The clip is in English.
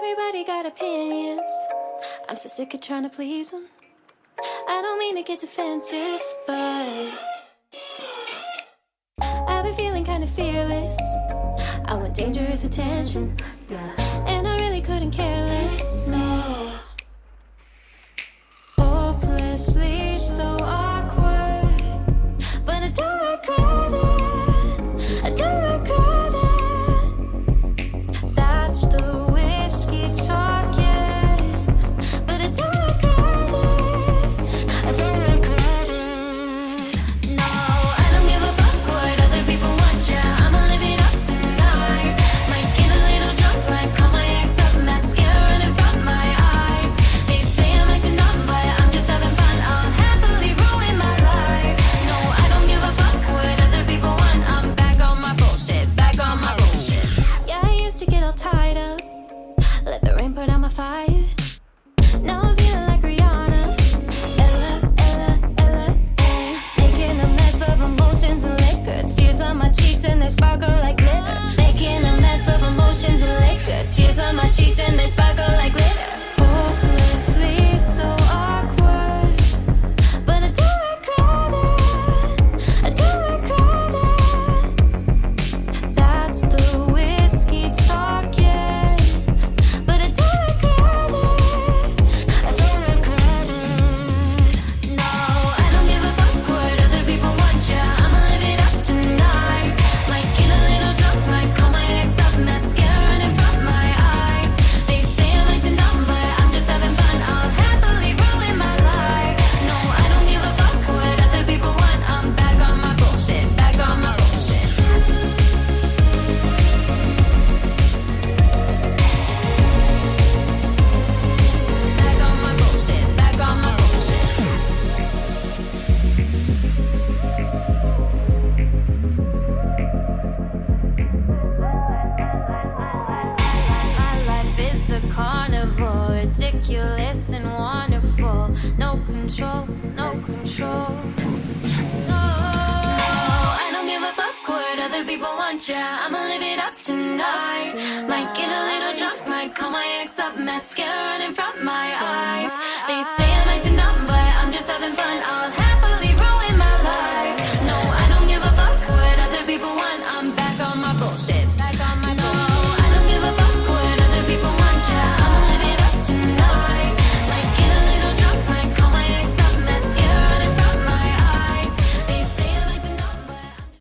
Everybody got opinions. I'm so sick of trying to please them. I don't mean to get defensive, but I've been feeling kind of fearless. I want dangerous attention, and I really couldn't care less, no. Hopelessly so awkward, but I don't regret it. I don't regret it. That's the whiskey talking, but I don't regret it. I don't regret it. No, I don't give a fuck what other people want, yeah. I'ma live it up tonight. Might get a little drunk, might call my ex up, mascara running from my eyes. They say I'm acting dumb, but I'm just having fun. I'll happily ruin my life. No, I don't give a fuck what other people want. I'm back on my bullshit, back on my bullshit. Yeah, I used to get all tied up, let the rain put out my fire. Now I'm feeling like Rihanna. Ella, Ella, Ella, eh. Making a mess of emotions and liquor. Tears on my cheeks and they sparkle like glitter. Making a mess of emotions and liquor. Tears on my cheeks and they sparkle like glitter. Hopelessly so awkward, but I don't regret it. I don't regret it. That's the whiskey talking, but I don't regret it. I don't regret it. No, I don't give a fuck what other people want, yeah. I'ma live it up tonight. Might get a little drunk, might call my ex up, mascara running from my eyes. They say I'm acting dumb, but I'm just having fun. I'll happily ruin my life. No, I don't give a fuck what other people want. I'm back on my bullshit, back on my bullshit. Back on my bullshit, back on my bullshit. My life is a carnivore, ridiculous and wonderful. No control, no control. No, I don't give a fuck what other people want, yeah. I'ma live it up tonight. Might get a little drunk, might call my ex up, mascara running from my eyes. They say I'm acting dumb, but I'm just having fun. I'll have